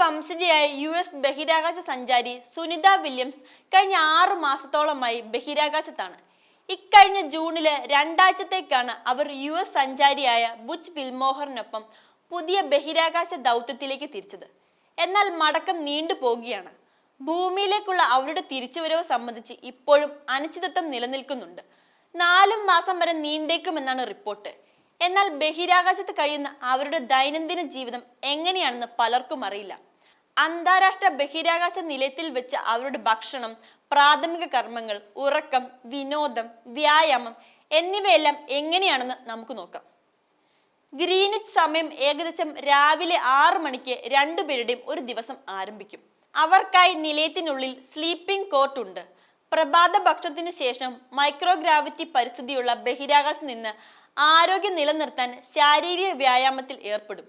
വംശജയായ US ബഹിരാകാശ സഞ്ചാരി Sunitha Williams കഴിഞ്ഞ 6 മാസത്തോളമായി ബഹിരാകാശത്താണ്. ഇക്കഴിഞ്ഞ ജൂണില് 2 ആഴ്ചത്തേക്കാണ് അവർ US സഞ്ചാരിയായ ബുച്ച് വിൽമോഹറിനൊപ്പം പുതിയ ബഹിരാകാശ ദൗത്യത്തിലേക്ക് തിരിച്ചത്. എന്നാൽ മടക്കം നീണ്ടു പോകുകയാണ്. ഭൂമിയിലേക്കുള്ള അവരുടെ തിരിച്ചുവരവ് സംബന്ധിച്ച് ഇപ്പോഴും അനിശ്ചിതത്വം നിലനിൽക്കുന്നുണ്ട്. 4 മാസം വരെ നീണ്ടേക്കുമെന്നാണ് റിപ്പോർട്ട്. എന്നാൽ ബഹിരാകാശത്ത് കഴിയുന്ന അവരുടെ ദൈനംദിന ജീവിതം എങ്ങനെയാണെന്ന് പലർക്കും അറിയില്ല. അന്താരാഷ്ട്ര ബഹിരാകാശ നിലയത്തിൽ വെച്ച് അവരുടെ ഭക്ഷണം, പ്രാഥമിക കർമ്മങ്ങൾ, ഉറക്കം, വിനോദം, വ്യായാമം എന്നിവയെല്ലാം എങ്ങനെയാണെന്ന് നമുക്ക് നോക്കാം. ഗ്രീനിച്ച് സമയം ഏകദേശം രാവിലെ 6 മണിക്ക് രണ്ടുപേരുടെയും ഒരു ദിവസം ആരംഭിക്കും. അവർക്കായി നിലയത്തിനുള്ളിൽ സ്ലീപ്പിംഗ് കോർട്ട് ഉണ്ട്. പ്രഭാത ഭക്ഷണത്തിനു ശേഷം മൈക്രോഗ്രാവിറ്റി പരിസ്ഥിതിയുള്ള ബഹിരാകാശത്ത് നിന്ന് ആരോഗ്യം നിലനിർത്താൻ ശാരീരിക വ്യായാമത്തിൽ ഏർപ്പെടും.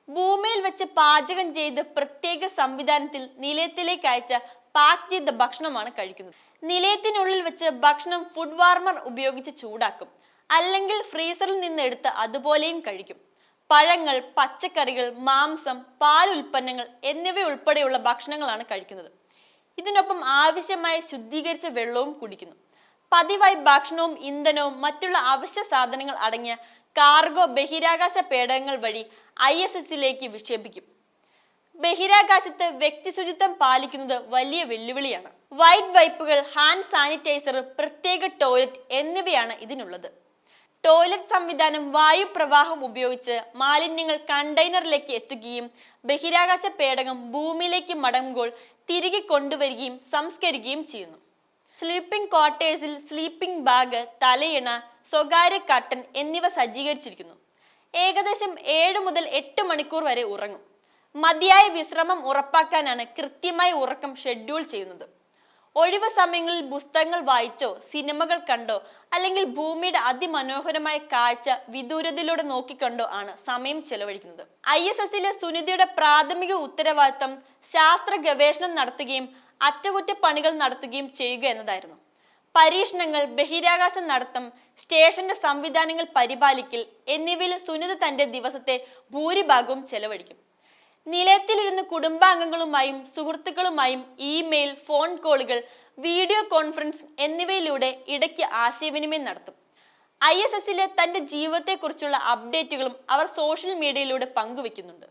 ഭൂമിയിൽ വെച്ച് പാചകം ചെയ്ത് പ്രത്യേക സംവിധാനത്തിൽ നിലയത്തിലേക്ക് അയച്ച പാക്ക് ചെയ്ത ഭക്ഷണമാണ് കഴിക്കുന്നത്. നിലയത്തിനുള്ളിൽ വെച്ച് ഭക്ഷണം ഫുഡ് വാർമർ ഉപയോഗിച്ച് ചൂടാക്കും, അല്ലെങ്കിൽ ഫ്രീസറിൽ നിന്ന് എടുത്ത് അതുപോലെയും കഴിക്കും. പഴങ്ങൾ, പച്ചക്കറികൾ, മാംസം, പാൽ ഉൽപ്പന്നങ്ങൾ എന്നിവയുൾപ്പെടെയുള്ള ഭക്ഷണങ്ങളാണ് കഴിക്കുന്നത്. ഇതിനൊപ്പം ആവശ്യമായ ശുദ്ധീകരിച്ച വെള്ളവും കുടിക്കുന്നു. പതിവായി ഭക്ഷണവും ഇന്ധനവും മറ്റുള്ള അവശ്യ സാധനങ്ങൾ അടങ്ങിയ കാർഗോ ബഹിരാകാശ പേടകങ്ങൾ വഴി ISSലേക്ക് വിക്ഷേപിക്കും. ബഹിരാകാശത്ത് വ്യക്തി ശുചിത്വം പാലിക്കുന്നത് വലിയ വെല്ലുവിളിയാണ്. വൈറ്റ് വൈപ്പുകൾ, ഹാൻഡ് സാനിറ്റൈസർ, പ്രത്യേക ടോയ്ലറ്റ് എന്നിവയാണ് ഇതിനുള്ളത്. ടോയ്ലറ്റ് സംവിധാനം വായു പ്രവാഹം ഉപയോഗിച്ച് മാലിന്യങ്ങൾ കണ്ടെയ്നറിലേക്ക് എത്തുകയും ബഹിരാകാശ പേടകം ഭൂമിയിലേക്ക് മടങ്ങുമ്പോൾ തിരികെ കൊണ്ടുവരികയും സംസ്കരിക്കുകയും ചെയ്യുന്നു. സ്ലീപ്പിംഗ് ക്വാർട്ടേഴ്സിൽ സ്ലീപ്പിംഗ് ബാഗ്, തലയിണ, സ്വകാര്യ കട്ടൻ എന്നിവ സജ്ജീകരിച്ചിരിക്കുന്നു. ഏകദേശം 7 മുതൽ 8 മണിക്കൂർ വരെ ഉറങ്ങും. മതിയായ വിശ്രമം ഉറപ്പാക്കാനാണ് കൃത്യമായി ഉറക്കം ഷെഡ്യൂൾ ചെയ്യുന്നത്. ഒഴിവ് സമയങ്ങളിൽ പുസ്തകങ്ങൾ വായിച്ചോ, സിനിമകൾ കണ്ടോ, അല്ലെങ്കിൽ ഭൂമിയുടെ അതിമനോഹരമായ കാഴ്ച വിദൂരതയിലൂടെ നോക്കിക്കണ്ടോ ആണ് സമയം ചെലവഴിക്കുന്നത്. ISSലെ സുനിതയുടെ പ്രാഥമിക ഉത്തരവാദിത്തം ശാസ്ത്ര ഗവേഷണം നടത്തുകയും അറ്റകുറ്റപ്പണികൾ നടത്തുകയും ചെയ്യുക എന്നതായിരുന്നു. പരീക്ഷണങ്ങൾ, ബഹിരാകാശ നടത്തം, സ്റ്റേഷന്റെ സംവിധാനങ്ങൾ പരിപാലിക്കൽ എന്നിവയിൽ സുനിത തന്റെ ദിവസത്തെ ഭൂരിഭാഗവും ചെലവഴിക്കും. നിലയത്തിലിരുന്ന് കുടുംബാംഗങ്ങളുമായും സുഹൃത്തുക്കളുമായും ഇമെയിൽ, ഫോൺ കോളുകൾ, വീഡിയോ കോൺഫറൻസ് എന്നിവയിലൂടെ ഇടയ്ക്ക് ആശയവിനിമയം നടത്തും. ISSലെ തന്റെ ജീവിതത്തെക്കുറിച്ചുള്ള അപ്ഡേറ്റുകളും അവർ സോഷ്യൽ മീഡിയയിലൂടെ പങ്കുവെക്കുന്നുണ്ട്.